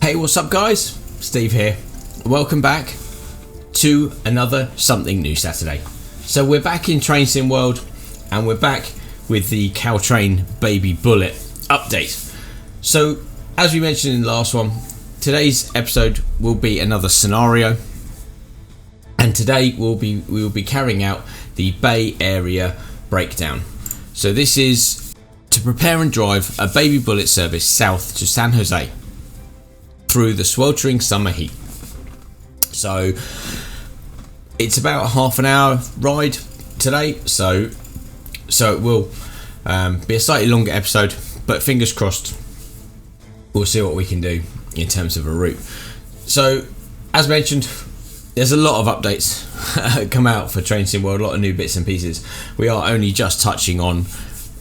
Hey, what's up guys? Steve here. Welcome back to another Something New Saturday. So we're back in Train Sim World and we're back with the Caltrain Baby Bullet update. So as we mentioned in the last one, today's episode will be another scenario, and today we will be carrying out the Bay Area breakdown. So this is to prepare and drive a Baby Bullet service south to San Jose through the sweltering summer heat. So it's about a half an hour ride today, so it will be a slightly longer episode, but fingers crossed we'll see what we can do in terms of a route. So as mentioned, there's a lot of updates come out for Train Sim World, a lot of new bits and pieces. We are only just touching on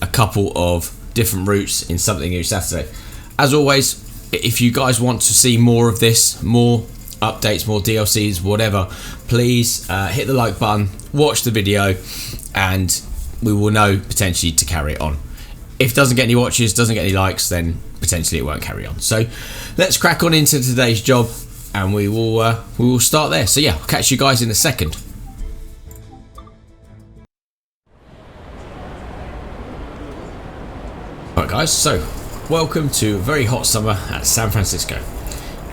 a couple of different routes in Something New Saturday. As always, if you guys want to see more of this, more updates, more DLCs, whatever, please hit the like button, watch the video, and we will know potentially to carry it on. If it doesn't get any watches, doesn't get any likes, then potentially it won't carry on. So let's crack on into today's job, and we will start there. So yeah, I'll catch you guys in a second. Alright guys, so welcome to a very hot summer at San Francisco.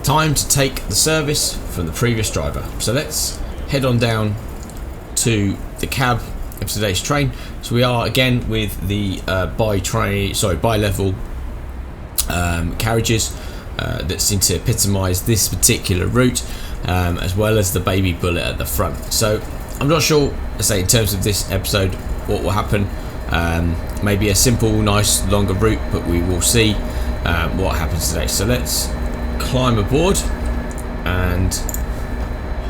Time to take the service from the previous driver. So let's head on down to the cab of today's train. So we are again with the bi-level carriages that seem to epitomise this particular route, as well as the Baby Bullet at the front. So I'm not sure, let's say, in terms of this episode, what will happen. Maybe a simple, nice, longer route, but we will see what happens today. So let's climb aboard and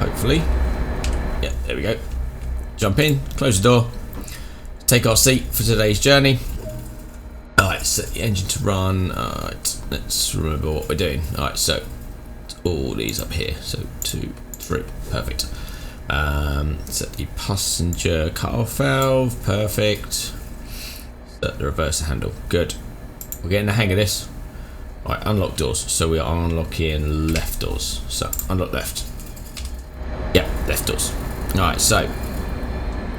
hopefully, yeah, there we go. Jump in, close the door, take our seat for today's journey. Alright, set the engine to run. Alright, let's remember what we're doing. Alright, so all these up here. So 2, 3, perfect. Set the passenger cut-off valve, perfect. Set the reverser handle, good. We're getting the hang of this. Right, unlock doors. So we are unlocking left doors. So unlock left. Yeah, left doors. Alright, so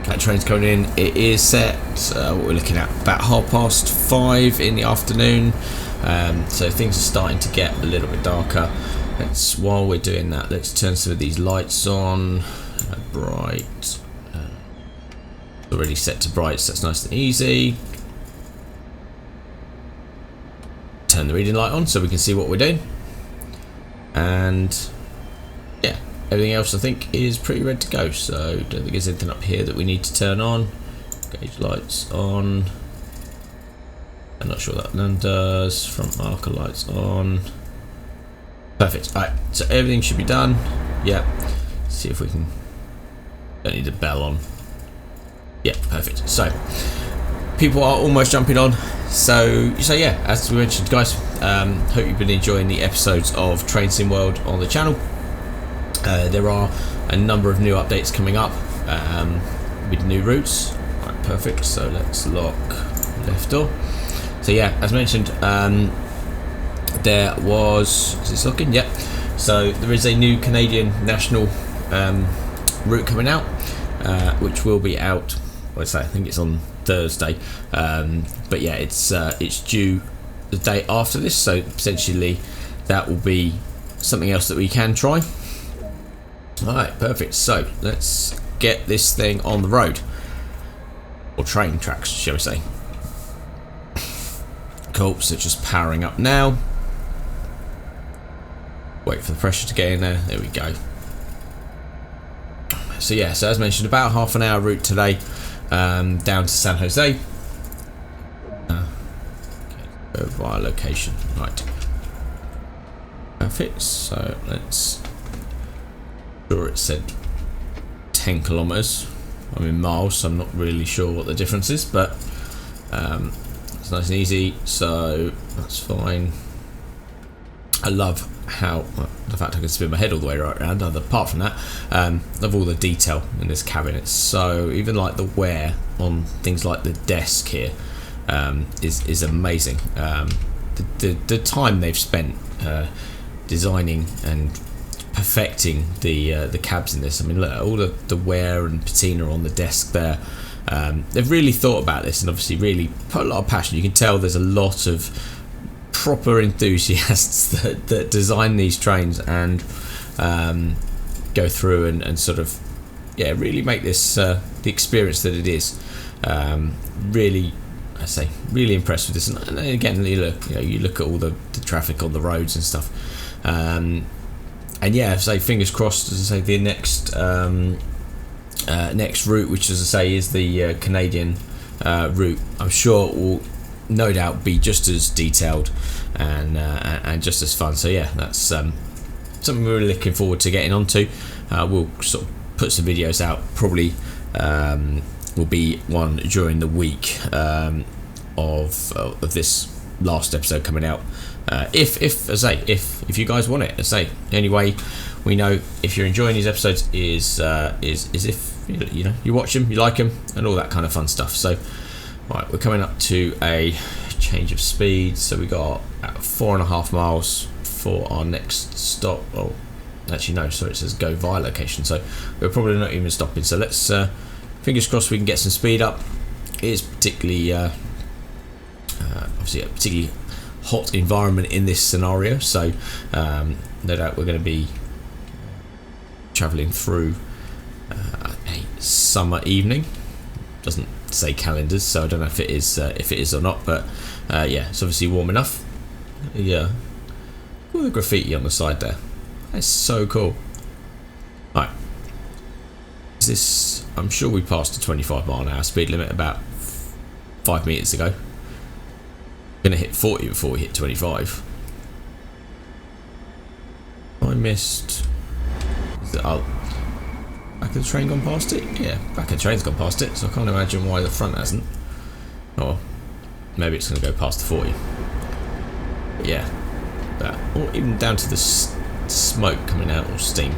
that train's coming in. It is set, what we're looking at, about 5:30 in the afternoon. So things are starting to get a little bit darker. While we're doing that, let's turn some of these lights on. Bright. Already set to bright, so that's nice and easy. Turn the reading light on so we can see what we're doing, and yeah, everything else I think is pretty ready to go. So don't think there's anything up here that we need to turn on. Gauge lights on. I'm not sure that none does. Front marker lights on. Perfect. Alright, so everything should be done. Yeah. See if we can. Don't need a bell on. Yeah, perfect. So people are almost jumping on. So yeah, as we mentioned, guys, hope you've been enjoying the episodes of Train Sim World on the channel. There are a number of new updates coming up with new routes. Right, perfect. So let's lock left door. So yeah, as mentioned, there was, is this looking? Yep. So there is a new Canadian national route coming out, which will be out. I think it's on Thursday, but yeah, it's due the day after this, so potentially that will be something else that we can try. Alright, perfect. So let's get this thing on the road, or train tracks, shall we say. Cool, so just powering up now. Wait for the pressure to get in there. There we go. So yeah, so as mentioned, about half an hour route today, down to San Jose. Go via location. Right. Perfect. So let's. Sure, it said 10 kilometers. I'm in miles, so I'm not really sure what the difference is, but it's nice and easy. So that's fine. I love how, well, the fact I can spin my head all the way right around. Apart from that, love all the detail in this cabin. It's so, even like the wear on things like the desk here is amazing. The time they've spent designing and perfecting the cabs in this. I mean, look at all the wear and patina on the desk there. They've really thought about this and obviously really put a lot of passion. You can tell there's a lot of proper enthusiasts that design these trains and go through and sort of really make this the experience that it is. Really, I say, really impressed with this. And again, you look at all the traffic on the roads and stuff. And yeah, say fingers crossed. As I say, the next route, which as I say is the Canadian route, I'm sure will no doubt be just as detailed and just as fun. So yeah, that's something we're really looking forward to getting onto. We'll sort of put some videos out. Probably will be one during the week of this last episode coming out. If you guys want it, as I say, the only way we know if you're enjoying these episodes is if you watch them, you like them, and all that kind of fun stuff. So, right, we're coming up to a change of speed. So we got 4.5 miles for our next stop. Oh, actually no, sorry, it says go via location. So we're probably not even stopping. So let's fingers crossed we can get some speed up. It is particularly obviously a particularly hot environment in this scenario, so no doubt we're going to be travelling through a summer evening. Doesn't say calendars, so I don't know if it is or not, but yeah, it's obviously warm enough. Yeah, all the graffiti on the side there, that's so cool. Right, is this, I'm sure we passed the 25-mile-an-hour speed limit about 5 minutes ago. Gonna hit 40 before we hit 25. I missed. Back of the train gone past it? Yeah, back of the train's gone past it, so I can't imagine why the front hasn't. Or maybe it's gonna go past the 40. But yeah, that, or even down to the smoke coming out, or steam,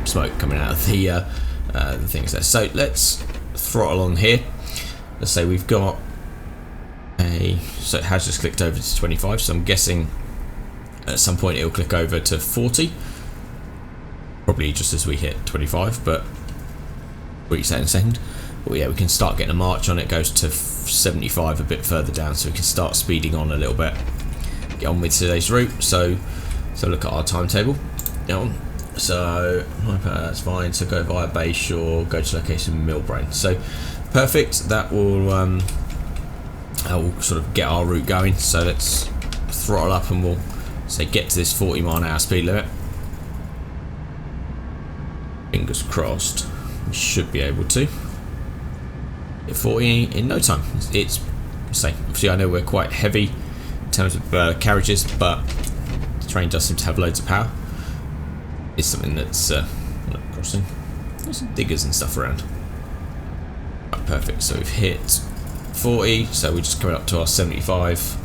smoke coming out of the things there. So let's throttle on here. Let's say we've got so it has just clicked over to 25, so I'm guessing at some point it'll click over to 40, probably just as we hit 25, but reset in a second. But yeah, we can start getting a march on. It goes to 75 a bit further down, so we can start speeding on a little bit, get on with today's route. So look at our timetable. So that's fine. So go via Bayshore, go to location Millbrain. So perfect. That will sort of get our route going. So let's throttle up and we'll say get to this 40-mile-an-hour speed limit. Fingers crossed we should be able to hit 40 in no time. It's say obviously I know we're quite heavy in terms of carriages, but the train does seem to have loads of power. It's something that's crossing. There's some diggers and stuff around. Right, perfect. So we've hit 40, so we're just coming up to our 75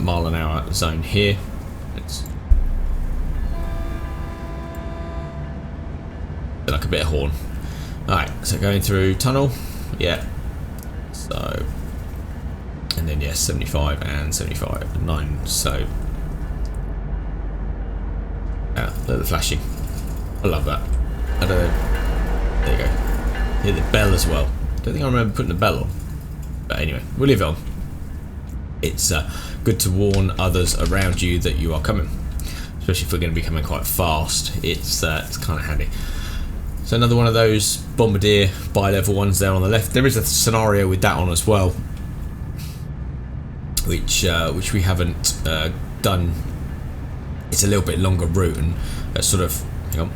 mile an hour zone here. It's like a bit of horn. Alright, so going through tunnel, yeah. So, and then yeah, 75 and 75, 9. So, yeah, look at the flashing. I love that. I don't know. There you go. Hear the bell as well. Don't think I remember putting the bell on. But anyway, we'll leave it on. It's good to warn others around you that you are coming, especially if we're going to be coming quite fast. It's kind of handy. So another one of those Bombardier bi-level ones there on the left. There is a scenario with that on as well, which we haven't done. It's a little bit longer route and sort of, hang on.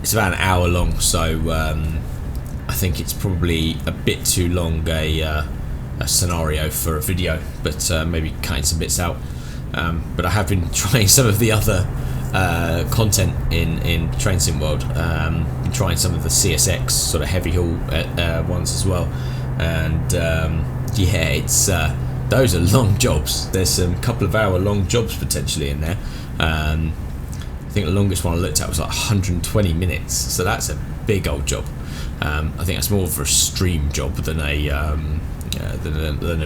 It's about an hour long, so I think it's probably a bit too long a scenario for a video, but maybe cutting some bits out. But I have been trying some of the other content in Train Sim World, trying some of the CSX sort of heavy haul ones as well, and yeah, it's those are long jobs. There's some couple of hour long jobs potentially in there. I think the longest one I looked at was like 120 minutes, so that's a big old job. I think that's more of a stream job than a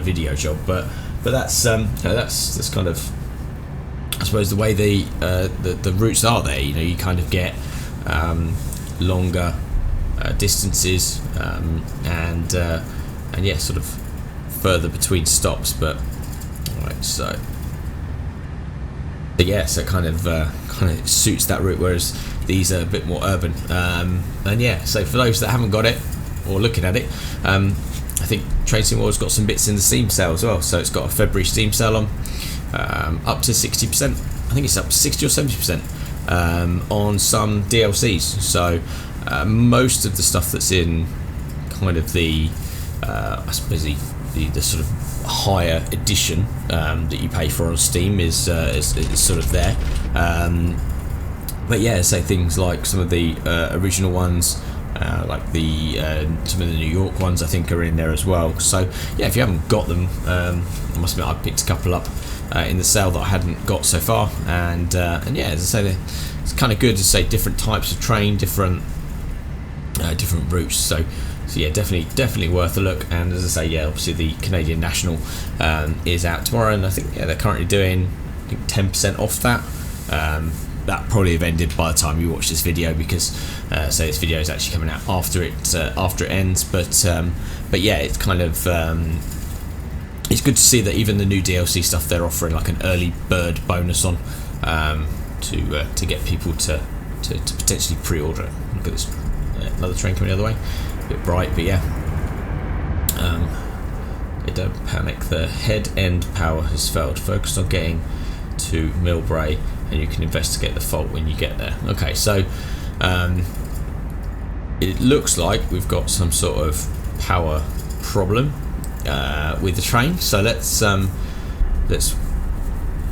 video job, but that's kind of I suppose the way the routes are there, you know, you kind of get longer distances, and yeah, sort of further between stops. But right, so yeah, so kind of suits that route, whereas these are a bit more urban. And yeah, so for those that haven't got it or looking at it, I think Train World's got some bits in the Steam sale as well. So it's got a February Steam sale on, up to 60%. I think it's up to 60 or 70% on some DLCs. So most of the stuff that's in kind of the I suppose the sort of higher edition that you pay for on Steam is sort of there. But yeah, say things like some of the original ones, like some of the New York ones, I think are in there as well. So yeah, if you haven't got them, I must admit I picked a couple up in the sale that I hadn't got so far, and yeah, as I say, it's kind of good to say different types of train, different routes. So yeah, definitely worth a look. And as I say, yeah, obviously the Canadian National is out tomorrow, and I think they're currently doing 10% off that. That probably have ended by the time you watch this video, because so this video is actually coming out after it ends. But yeah, it's kind of it's good to see that even the new DLC stuff, they're offering like an early bird bonus on, to get people to potentially pre-order it. Look at this, another train coming the other way, a bit bright, but yeah. Don't panic, the head end power has failed. Focus on getting to Millbrae and you can investigate the fault when you get there. Okay, so it looks like we've got some sort of power problem with the train. So let's as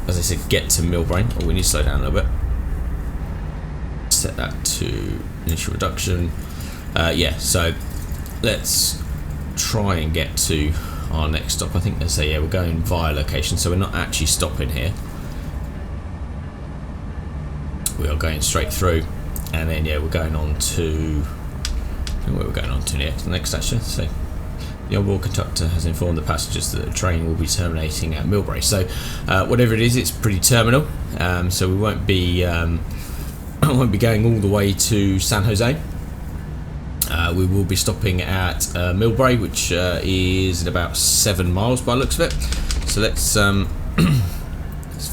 I said, get to Millbrae. Oh, we need to slow down a little bit. Set that to initial reduction. Yeah, so let's try and get to our next stop. I think they say, yeah, we're going via location, so we're not actually stopping here. We are going straight through, and then yeah, we're going on to where we're going on to next. The next station. So the onboard conductor has informed the passengers that the train will be terminating at Millbrae. So whatever it is, it's pretty terminal. So we won't be going all the way to San Jose. We will be stopping at Millbrae, which is at about 7 miles by the looks of it. So let's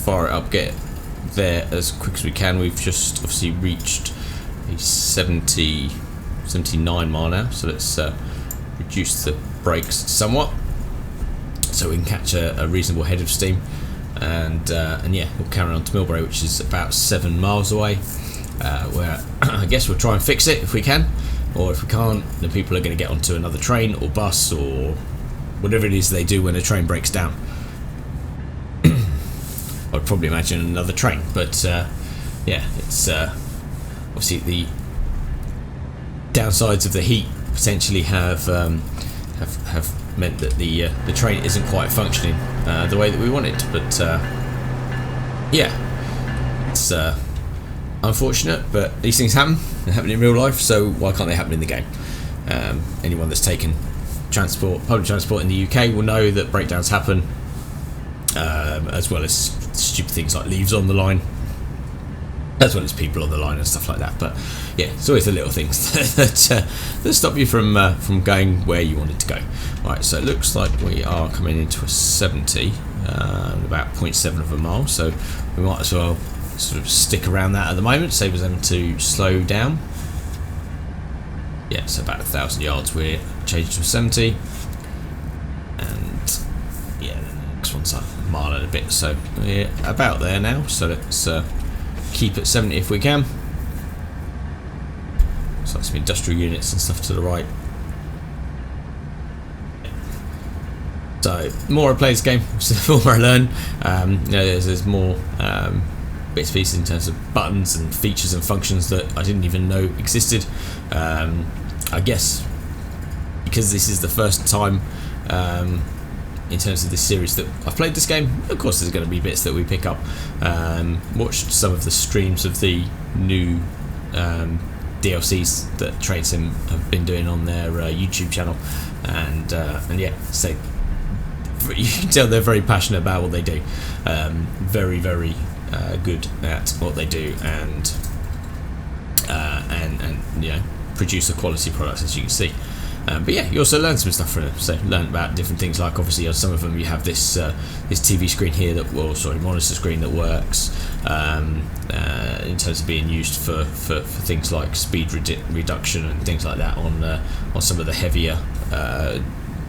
fire it up, get there as quick as we can. We've just obviously reached a 79 mile now, so let's reduce the brakes somewhat so we can catch a reasonable head of steam, and yeah, we'll carry on to Millbrae, which is about 7 miles away, where I guess we'll try and fix it if we can, or if we can't, then people are going to get onto another train or bus or whatever it is they do when a train breaks down. I'd probably imagine another train, but yeah, it's obviously the downsides of the heat potentially have meant that the train isn't quite functioning the way that we want it. But yeah, it's unfortunate, but these things happen. They happen in real life, so why can't they happen in the game? Anyone that's taken public transport in the UK will know that breakdowns happen, as well as stupid things like leaves on the line, as well as people on the line and stuff like that. But yeah, it's always the little things that stop you from going where you wanted to go. Right, so it looks like we are coming into a 70, about 0.7 of a mile, so we might as well sort of stick around that at the moment, save us having to slow down. Yeah, so about 1,000 yards we're changing to a 70, and yeah, the next one's a mile and a bit, so we're about there now. So let's keep at 70 if we can. So that's some industrial units and stuff to the right. So the more I play this game, the more I learn. You know, there's more bits and pieces in terms of buttons and features and functions that I didn't even know existed. I guess because this is the first time in terms of this series that I've played this game, of course there's going to be bits that we pick up. Watched some of the streams of the new DLCs that Train Sim have been doing on their YouTube channel, and yeah, so you can tell they're very passionate about what they do. Very good at what they do, and you know, produce a quality product, as you can see. But yeah, you also learn some stuff from them. So learn about different things, like obviously on some of them you have this this TV screen here that, well, sorry, monitor screen that works in terms of being used for things like speed reduction and things like that on some of the heavier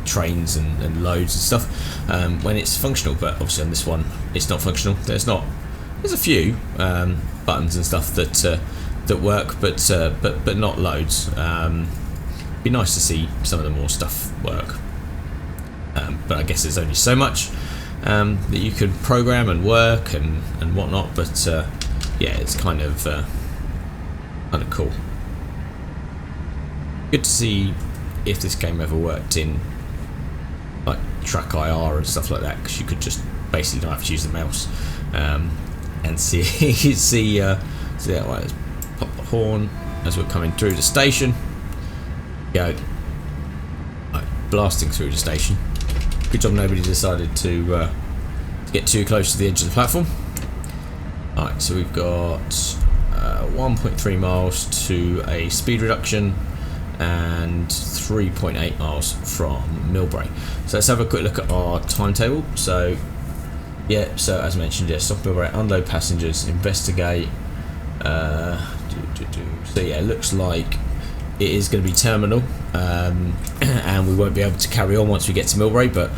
trains and loads and stuff when it's functional. But obviously on this one it's not functional. There's a few buttons and stuff that work, but not loads. Be nice to see some of the more stuff work, but I guess there's only so much that you can program and work and whatnot. But yeah, it's kind of cool. Good to see if this game ever worked in like track IR and stuff like that, because you could just basically not have to use the mouse and see that. Right, let's pop the horn as we're coming through the station. Go, right, blasting through the station. Good job nobody decided to get too close to the edge of the platform. Alright, so we've got 1.3 miles to a speed reduction and 3.8 miles from Millbrae. So let's have a quick look at our timetable. So yeah, so as mentioned, yeah, stop Millbrae, unload passengers, investigate. So yeah, it looks like it is going to be terminal, and we won't be able to carry on once we get to Millbrae, but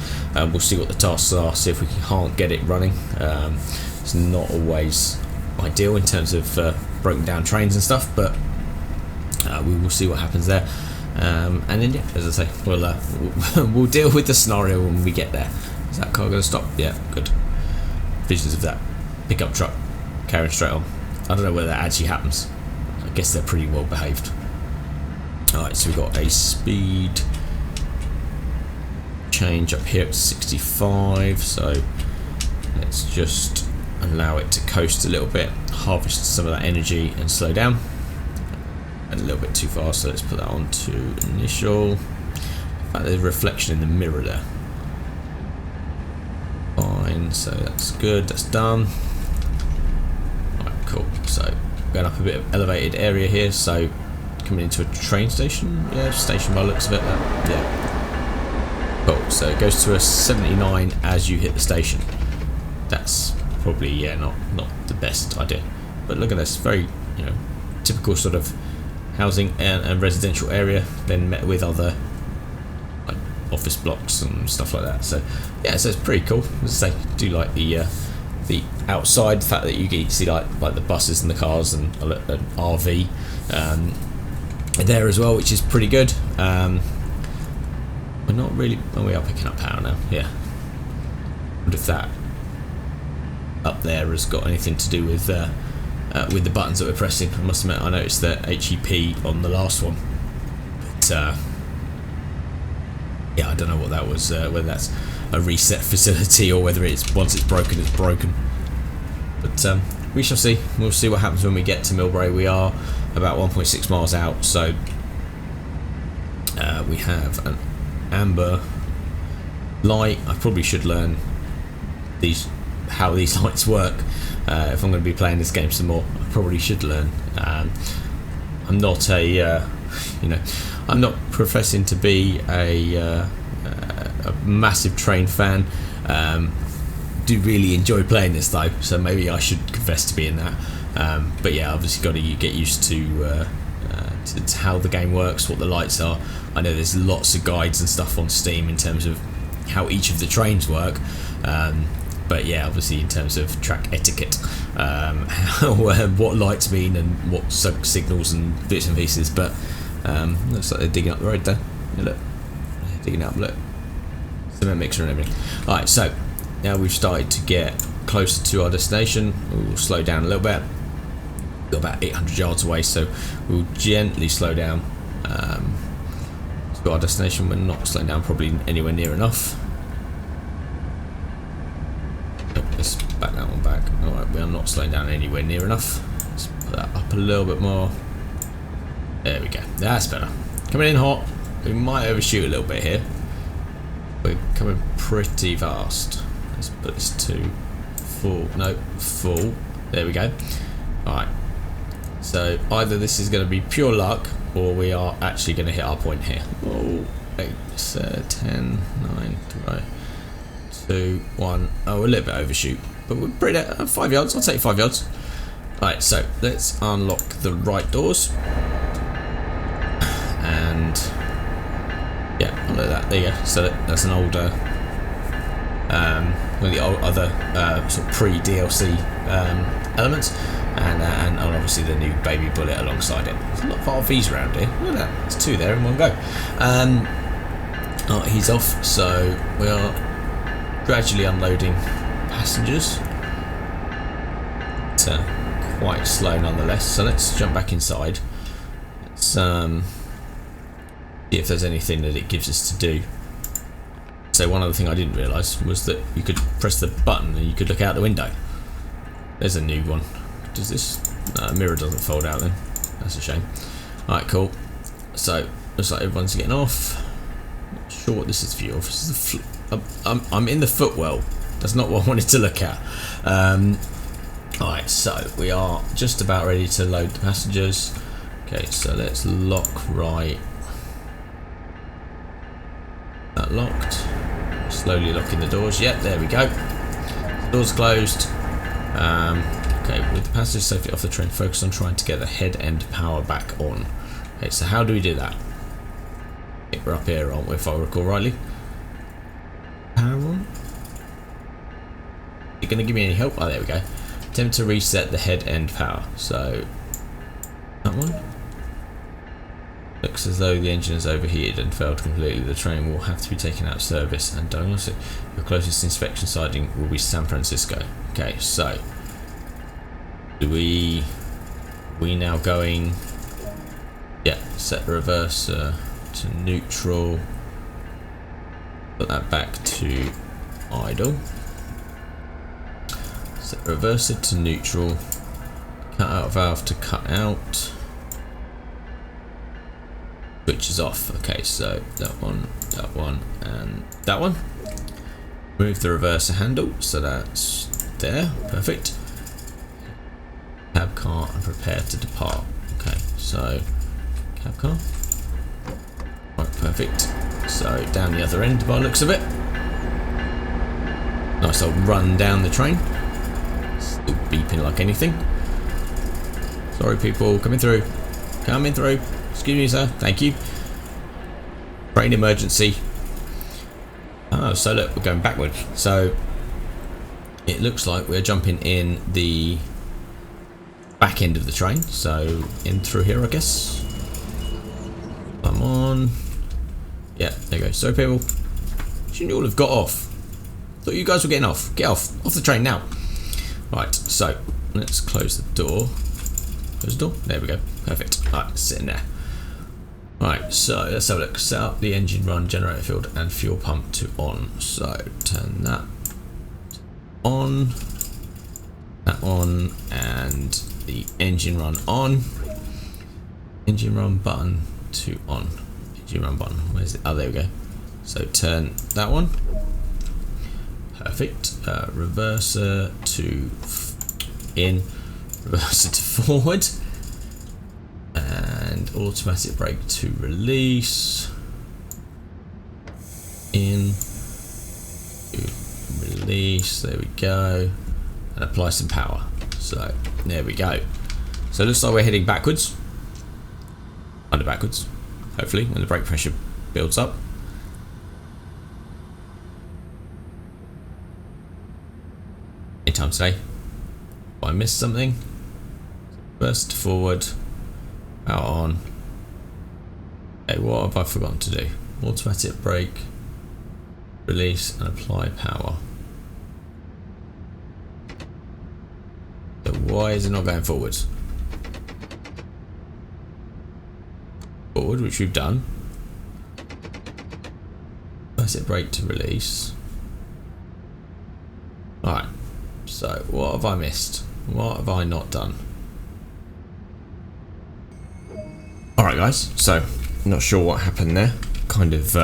we'll see what the tasks are, see if we can't get it running. It's not always ideal in terms of broken down trains and stuff, but we will see what happens there. And then yeah, as I say, we'll deal with the scenario when we get there. Is that car going to stop? Yeah, good. Visions of that pickup truck carrying straight on. I don't know whether that actually happens. I guess they're pretty well behaved. Alright, so we've got a speed change up here at 65, so let's just allow it to coast a little bit, harvest some of that energy and slow down. And a little bit too fast, so let's put that on to initial. In fact, there's a reflection in the mirror there. Fine, so that's good, that's done. Alright, cool. So going up a bit of elevated area here, so coming into a train station, yeah, station by the looks of it, yeah. Cool, so it goes to a 79 as you hit the station. That's probably, yeah, not the best idea. But look at this, very, you know, typical sort of housing and residential area, then met with other like office blocks and stuff like that. So yeah, so it's pretty cool. As I say, I do like the outside, the fact that you get to see like the buses and the cars and an RV there as well, which is pretty good. We're not really, we are picking up power now, yeah. But if that up there has got anything to do with the buttons that we're pressing, I must admit I noticed the HEP on the last one, but yeah, I don't know what that was, whether that's a reset facility or whether it's once it's broken, it's broken. But we shall see. We'll see what happens when we get to Millbrae. We are about 1.6 miles out, so we have an amber light. I probably should learn how these lights work if I'm going to be playing this game some more. I probably should learn. I'm not a I'm not professing to be a massive train fan. Do really enjoy playing this though, so maybe I should confess to being that. But yeah, obviously got to get used to how the game works, what the lights are. I know there's lots of guides and stuff on Steam in terms of how each of the trains work. But yeah, obviously in terms of track etiquette, what lights mean and what signals and bits and pieces. But looks like they're digging up the road there. Yeah, look, they're digging up. Look, cement mixer and everything. All right, so now we've started to get closer to our destination. We'll slow down a little bit. Got about 800 yards away, so we'll gently slow down to our destination. We're not slowing down probably anywhere near enough. Let's back that one back. Alright, we are not slowing down anywhere near enough. Let's put that up a little bit more. There we go. That's better. Coming in hot. We might overshoot a little bit here. We're coming pretty fast. Let's put this to full. No, full. There we go. Alright. So either this is going to be pure luck, or we are actually going to hit our point here. Oh, 8, 10, 9, 2, 1. Oh, a little bit overshoot. But we're pretty 5 yards. I'll take 5 yards. Alright, so let's unlock the right doors. And yeah, unlock that. There you go. So that's an older, one of the other sort of pre-DLC elements, and obviously the new Baby Bullet alongside it. There's a lot of RVs around here. Look at that. There's 2 there in one go. Oh, he's off. So we are gradually unloading passengers. It's quite slow nonetheless. So let's jump back inside. Let's see if there's anything that it gives us to do. So one other thing I didn't realise was that you could press the button and you could look out the window. There's a new one. Does this? No, the mirror doesn't fold out then. That's a shame. Alright, cool. So looks like everyone's getting off. Not sure what this is view of. This is the I'm in the footwell. That's not what I wanted to look at. Alright, so we are just about ready to load the passengers. Okay, so let's lock right. That locked. Slowly locking the doors. Yep, there we go. Doors closed. Okay, with the passengers safely off the train, focus on trying to get the head end power back on. Okay, so how do we do that? I think we're up here, aren't we, if I recall rightly? Power on? Are you going to give me any help? Oh, there we go. Attempt to reset the head end power. So, that one? Looks as though the engine has overheated and failed completely. The train will have to be taken out of service and diagnosed. Your closest inspection siding will be San Francisco. Okay, so do we now going? Yeah, set the reverser to neutral. Put that back to idle. Set the reverser to neutral. Cut out valve to cut out. Switch is off. Okay, so that one, and that one. Move the reverser handle, so that's there. Perfect. Cab car and prepare to depart. Okay, so cab car. Right, perfect. So down the other end by the looks of it. Nice old run down the train. Still beeping like anything. Sorry people, coming through. Coming through. Excuse me, sir. Thank you. Train emergency. Oh, so look, we're going backwards. So it looks like we're jumping in the back end of the train. So in through here, I guess. Come on. Yeah, there you go. So people, shouldn't you all have got off? Thought you guys were getting off. Get off the train now. Right. So let's close the door. Close the door. There we go. Perfect. Alright, sit in there. Right, so let's have a look. Set up the engine run, generator field, and fuel pump to on. So turn that on, and the engine run on. Engine run button to on. Engine run button. Where's it? Oh, there we go. So turn that one. Perfect. Reverser to in. Reverser to forward. And automatic brake to release. In. Release. There we go. And apply some power. So there we go. So it looks like we're heading backwards. Under backwards. Hopefully, when the brake pressure builds up. Anytime today. If I missed something. Burst forward. Power on. Okay, what have I forgotten to do? Automatic brake. Release and apply power. So why is it not going forwards? Forward, which we've done. Automatic brake to release. Alright, so what have I missed? What have I not done? Alright guys, so not sure what happened there. Kind of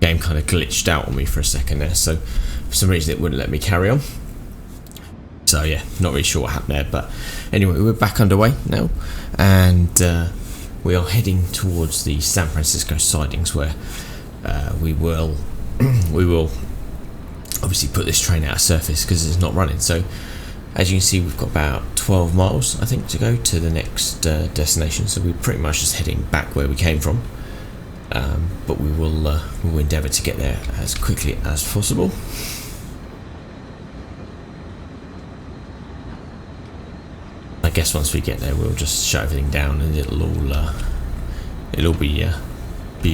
game kind of glitched out on me for a second there, so for some reason it wouldn't let me carry on. Let's So yeah, not really sure what happened there, but anyway, we're back underway now, and we are heading towards the San Francisco sidings, where we will obviously put this train out of surface because it's not running. So as you can see, we've got about 12 miles I think to go to the next destination, so we're pretty much just heading back where we came from, but we will endeavour to get there as quickly as possible. I guess once we get there, we'll just shut everything down and it'll all be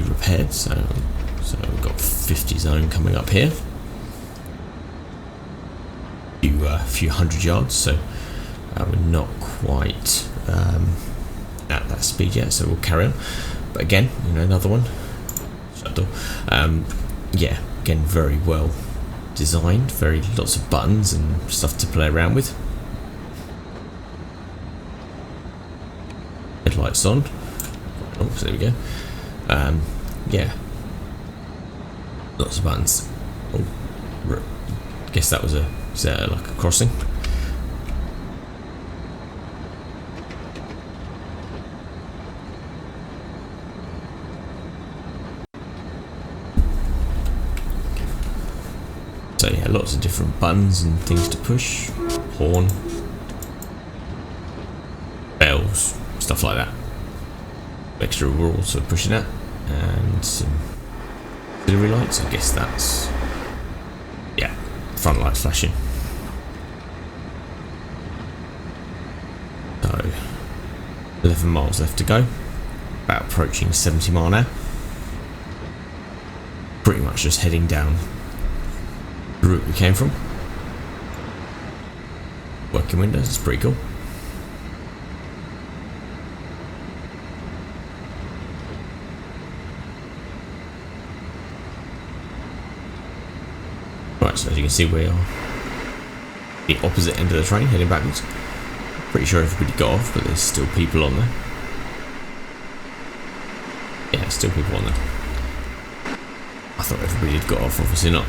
repaired. So we've got 50 zone coming up here, a few hundred yards. So we're not quite at that speed yet. So we'll carry on. But again, another one. Shut the door. Yeah, again, very well designed. Lots of buttons and stuff to play around with. Headlights on. Oh, so there we go. Yeah, lots of buttons. Oh, guess that was is that like a crossing? So yeah, lots of different buttons and things to push. Horn, bells, stuff like that. Extra we're also pushing that, and some auxiliary lights. I guess that's, yeah, front lights flashing. So 11 miles left to go, about approaching 70 mile an hour. Pretty much just heading down the route we came from. Working windows, it's pretty cool. Right, so as you can see, we are the opposite end of the train, heading backwards. Pretty sure everybody got off, but there's still people on there. Yeah, still people on there. I thought everybody had got off, obviously not.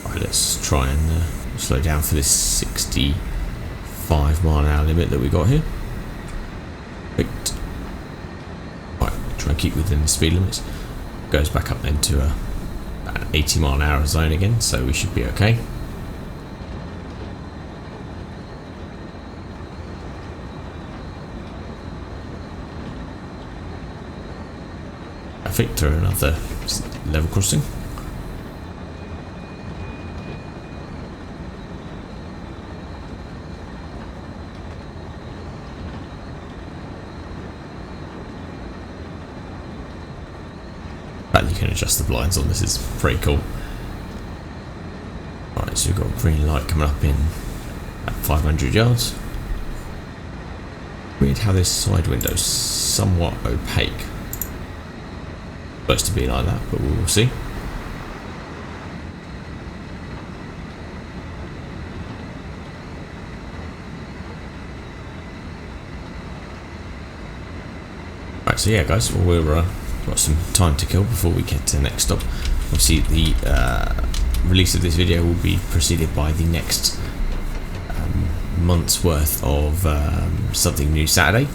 Right, let's try and slow down for this 65 mile an hour limit that we got here. Perfect. Right, try and keep within the speed limits. Goes back up then to an 80 mile an hour zone again, so we should be okay. Perfect, through another level crossing. You can adjust the blinds on this, is pretty cool. Right, so we've got a green light coming up in at 500 yards. Weird how this side window's somewhat opaque. Supposed to be like that, but we will see. Right, so yeah guys, well, we're got some time to kill before we get to the next stop. Obviously the release of this video will be preceded by the next month's worth of Something New Saturday,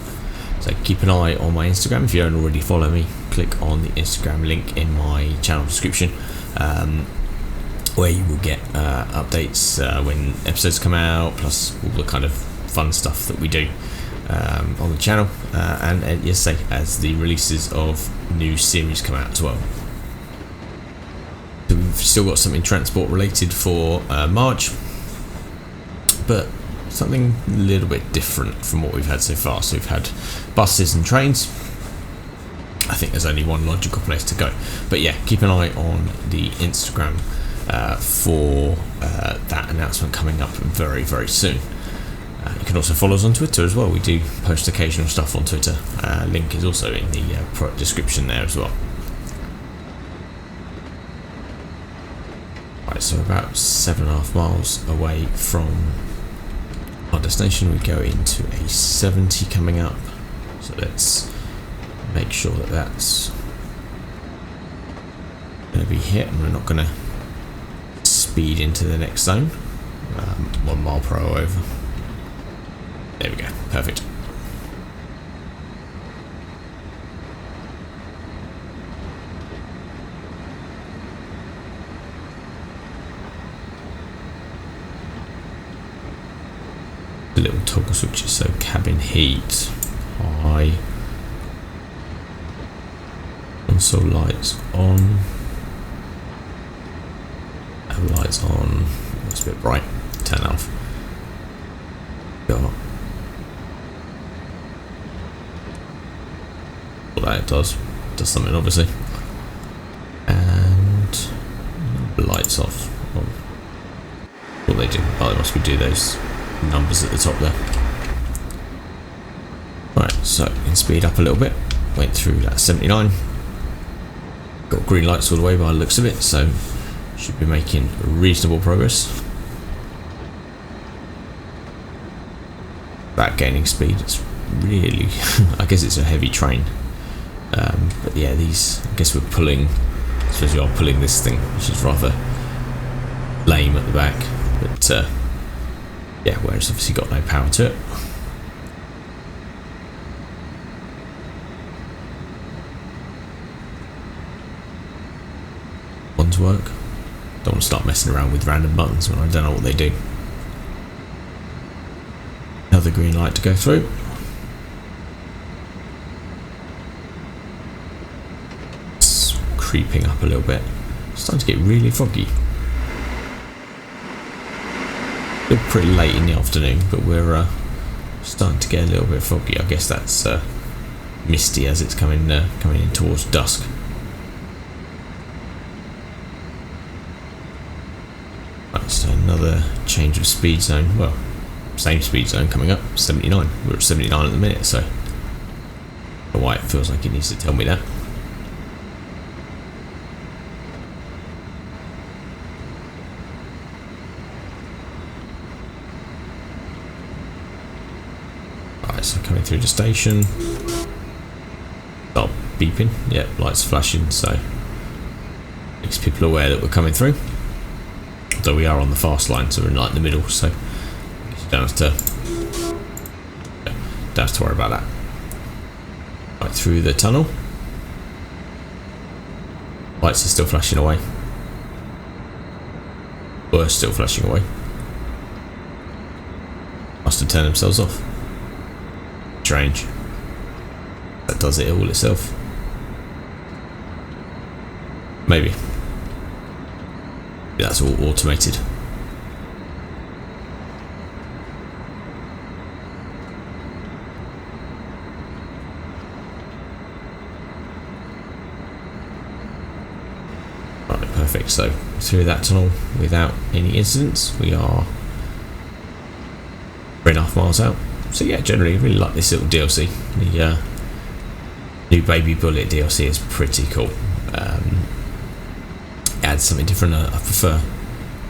so keep an eye on my Instagram. If you don't already follow me, click on the Instagram link in my channel description, where you will get updates when episodes come out, plus all the kind of fun stuff that we do on the channel, and yes, as the releases of new series come out as well. So we've still got something transport related for March, but something a little bit different from what we've had so far. So we've had buses and trains. I think there's only one logical place to go, but yeah, keep an eye on the Instagram for that announcement coming up very, very soon. You can also follow us on Twitter as well. We do post occasional stuff on Twitter. Link is also in the description there as well. Right, so about 7.5 miles away from our destination, we go into a 70 coming up. So let's make sure that that's be hit, and we're not going to speed into the next zone. 1 mile per hour over. There we go, perfect. The little toggle switches, so cabin heat, high, console lights on, have lights on, it's a bit bright, turn off. Got what that does something obviously, and the lights off. What they do, oh, they must be do those numbers at the top there. Right, so we can speed up a little bit. Went through that 79. Got green lights all the way by the looks of it, so should be making reasonable progress. About gaining speed, it's really, I guess it's a heavy train. But yeah, these, I guess we're pulling, I suppose we are pulling this thing, which is rather lame at the back, but yeah, where it's obviously got no power to it. Ones work. Don't want to start messing around with random buttons when I don't know what they do. Another green light to go through. It's creeping up a little bit. It's starting to get really foggy. Still pretty late in the afternoon, but we're starting to get a little bit foggy. I guess that's misty as it's coming in towards dusk. Right, so another change of speed zone. Well, same speed zone coming up, 79. We're at 79 at the minute, so I don't know why it feels like it needs to tell me that. So coming through the station, start beeping, yeah, lights flashing, so makes people aware that we're coming through. Although we are on the fast line, so we're in like the middle, so you don't have to worry about that. Right through the tunnel, lights are still flashing away. Were still flashing away. Must have turned themselves off. Strange. That does it all itself. Maybe. That's all automated. Right, perfect. So through that tunnel without any incidents, we are 3.5 miles out. So yeah, generally I really like this little DLC. The new Baby Bullet DLC is pretty cool. Adds something different. I prefer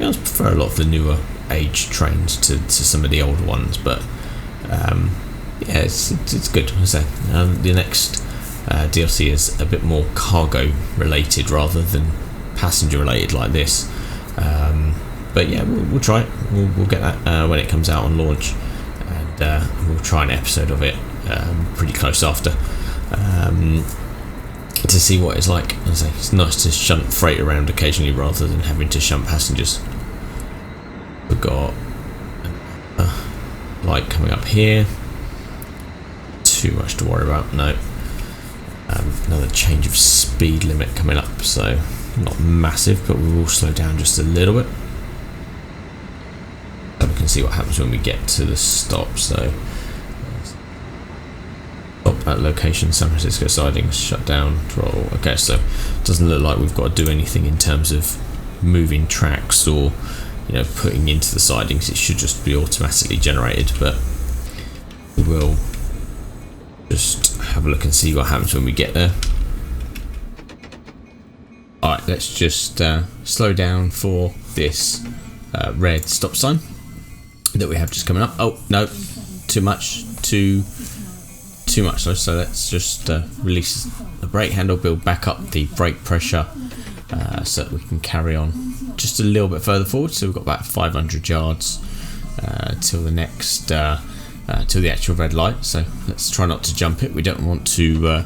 a lot of the newer age trains to some of the older ones, but yeah, it's good. I say the next DLC is a bit more cargo related rather than passenger related like this. But yeah, we'll try it. We'll get that when it comes out on launch. We'll try an episode of it pretty close after to see what it's like. As I say, it's nice to shunt freight around occasionally rather than having to shunt passengers. We've got a light coming up here. Too much to worry about, no. Another change of speed limit coming up, so not massive, but we will slow down just a little bit. We can see what happens when we get to the stop. So stop at location, San Francisco sidings shut down, roll. Okay, so it doesn't look like we've got to do anything in terms of moving tracks or putting into the sidings. It should just be automatically generated, but we will just have a look and see what happens when we get there. Alright, let's just slow down for this red stop sign that we have just coming up. Oh no, too much. So let's just release the brake handle, build back up the brake pressure, so that we can carry on just a little bit further forward. So we've got about 500 yards till the next till the actual red light. So let's try not to jump it. We don't want to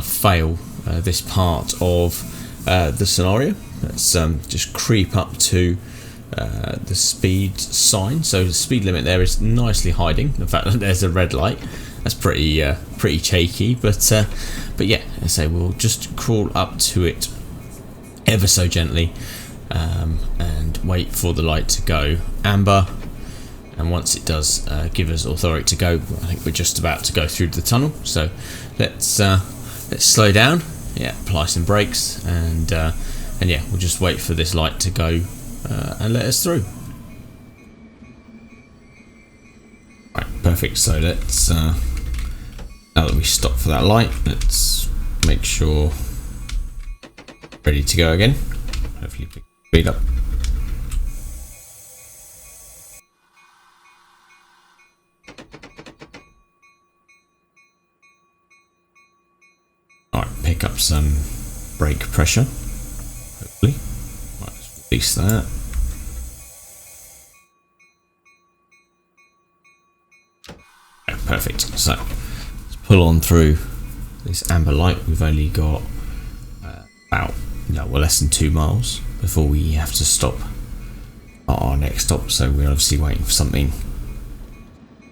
fail this part of the scenario. Let's just creep up to the speed sign. So the speed limit there is nicely hiding the fact that there's a red light. That's pretty cheeky, but yeah, I say we'll just crawl up to it ever so gently and wait for the light to go amber. And once it does give us authority to go, I think we're just about to go through the tunnel. So let's slow down. Yeah, apply some brakes, and yeah, we'll just wait for this light to go and let us through. Right, perfect. So let's now that we stop for that light, let's make sure ready to go again. Hopefully pick speed up. Alright, pick up some brake pressure. Hopefully. Right, let's release that. Yeah, perfect. So let's pull on through this amber light. We've only got less than 2 miles before we have to stop at our next stop. So we're obviously waiting for something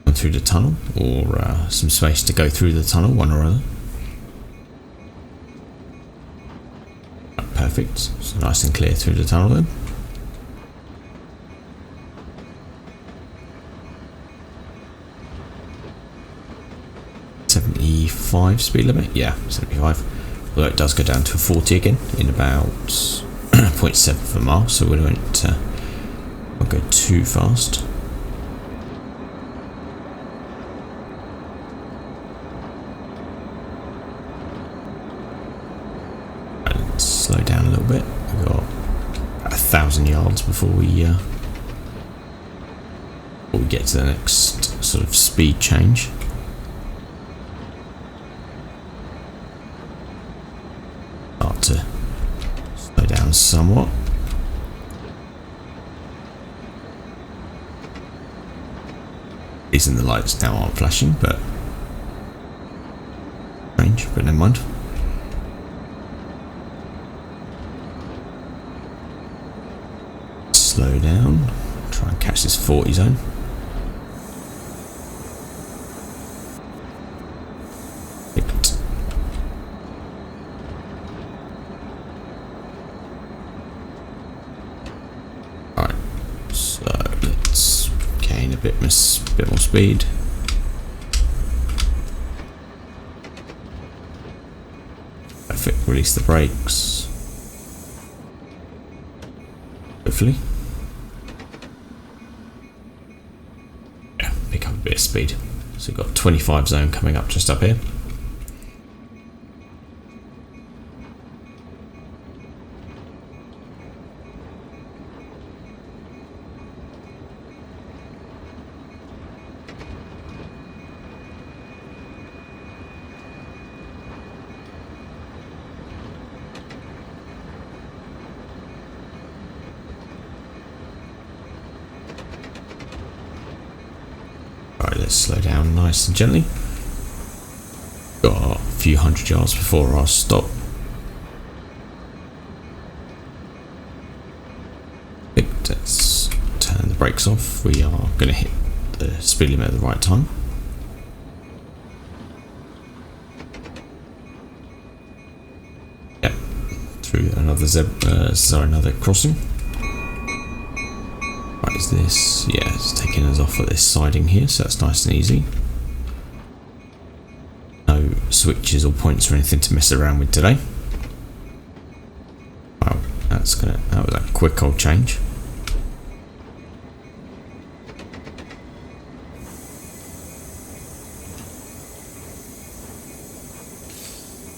through the tunnel, or some space to go through the tunnel, one or other. Perfect. So nice and clear through the tunnel then. .75 speed limit, yeah, 75. Although it does go down to 40 again in about 0.7 of a mile, so we won't go too fast. Right, let's slow down a little bit. We've got about 1,000 yards before we get to the next sort of speed change. To slow down somewhat. Reason the lights now aren't flashing, but strange, but never mind. Slow down, try and catch this 40 zone. Bit more speed. Perfect. Release the brakes. Hopefully. Yeah, pick up a bit of speed. So we've got 25 zone coming up just up here. Alright, let's slow down nice and gently. Got a few hundred yards before our stop. Let's turn the brakes off. We are going to hit the speed limit at the right time. Yep, through another crossing. Right, is this? Yeah, it's taking us off at this siding here, so that's nice and easy. No switches or points or anything to mess around with today. Wow, that was a quick old change.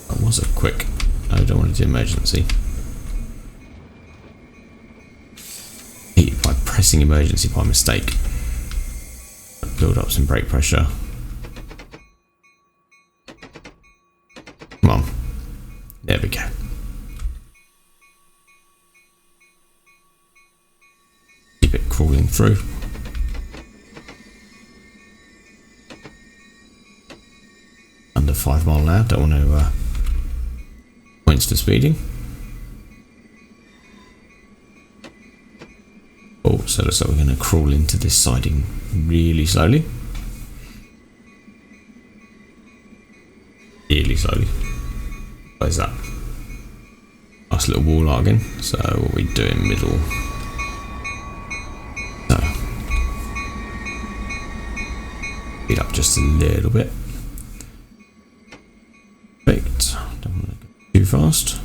That was a quick. I don't want to do emergency. By pressing emergency by mistake. Build up some brake pressure. Come on. There we go. crawling through. Under 5 mile an hour, don't want to points for speeding. Oh, so it looks like we're going to crawl into this siding really slowly. Really slowly. What is that? Nice little wall art again. So what we do in middle. So speed up just a little bit. Perfect. Don't want to go too fast.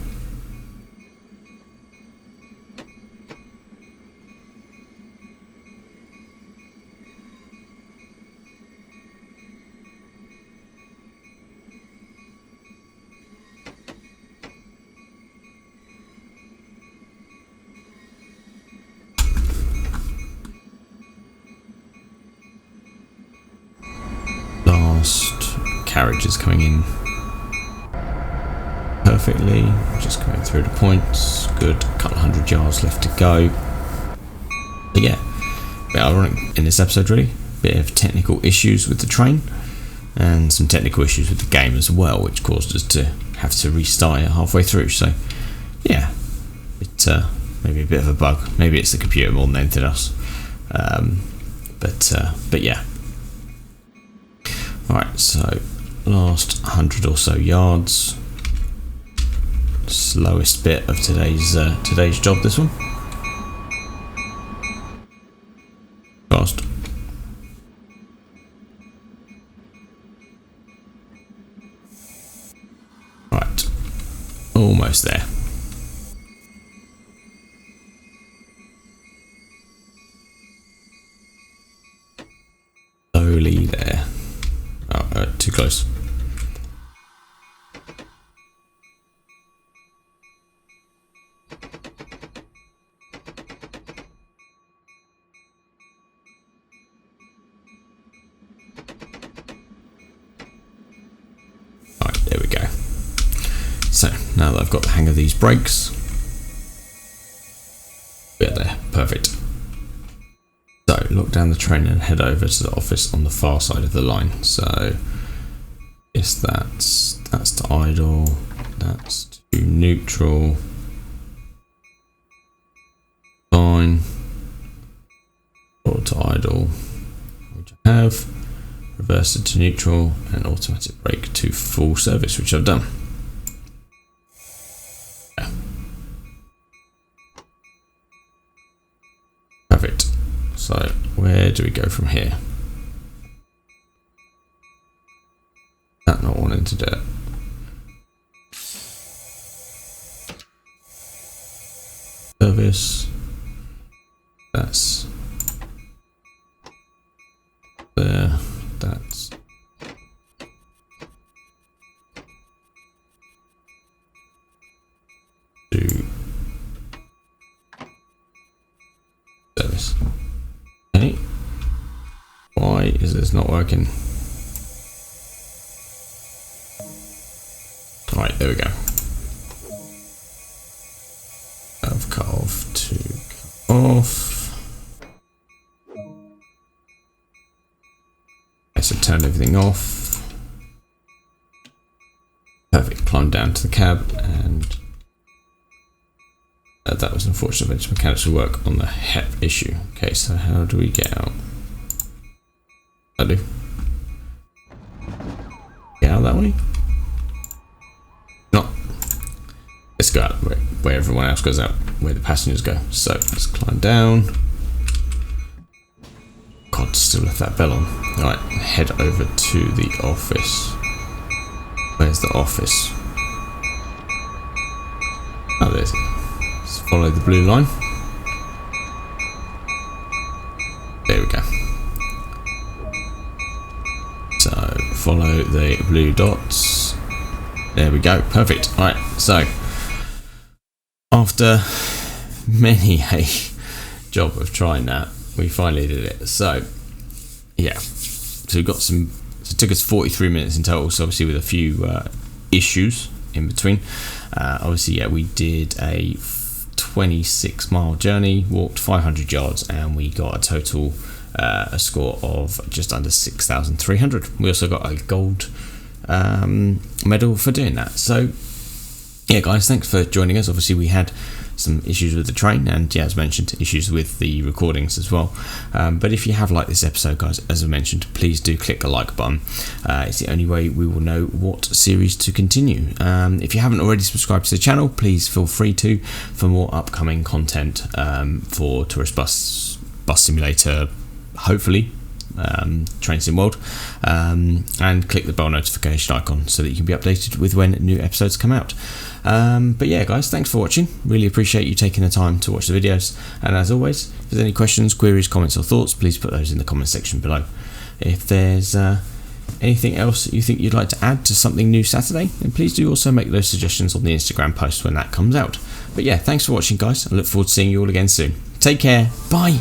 Carriage is coming in perfectly, just going through the points. Good, couple of 100 yards left to go. But yeah, a bit ironic in this episode, really. Bit of technical issues with the train and some technical issues with the game as well, which caused us to have to restart it halfway through. So yeah, it's maybe a bit of a bug. Maybe it's the computer more than anything else. But yeah. Alright, so last 100 or so yards. Slowest bit of today's job, this one. Fast. Right, almost there. Slowly there. Oh, too close. Right, there we go. So now that I've got the hang of these brakes, we're there. Perfect. So look down the train and head over to the office on the far side of the line. So yes, that's to idle, that's to neutral, fine, or to idle, which I have, reverse it to neutral, and automatic brake to full service, which I've done. Yeah. Perfect. So where do we go from here? That not wanting to do it. Service. That's there. That's to service. Okay. Why is this not working? Right, there we go. Of cut off to cut off. Okay, so turn everything off. Perfect. Climb down to the cab, and that was unfortunate. But mechanics will work on the HEP issue. Okay, so how do we get out? I do. Get out that way. Not. Let's go out where everyone else goes out, where the passengers go. So let's climb down. God, still left that bell on. Alright, head over to the office. Where's the office? Oh, there's it. Let's follow the blue line. There we go. So follow the blue dots. There we go. Perfect. Alright, so after many a job of trying that, we finally did it. So yeah, so we got some. So it took us 43 minutes in total. So obviously with a few issues in between. Obviously, yeah, we did a 26-mile journey, walked 500 yards, and we got a total a score of just under 6,300. We also got a gold medal for doing that. So yeah, guys, thanks for joining us. Obviously we had some issues with the train, and yeah, as mentioned, issues with the recordings as well, but if you have liked this episode, guys, as I mentioned, please do click the like button. It's the only way we will know what series to continue. If you haven't already subscribed to the channel, please feel free to, for more upcoming content for Tourist Bus Simulator, hopefully Train Sim World, and click the bell notification icon so that you can be updated with when new episodes come out. But yeah, guys, thanks for watching. Really appreciate you taking the time to watch the videos, and as always, if there's any questions, queries, comments or thoughts, please put those in the comment section below. If there's anything else that you think you'd like to add to Something New Saturday, then please do also make those suggestions on the Instagram post when that comes out. But yeah, thanks for watching, guys. I look forward to seeing you all again soon. Take care. Bye.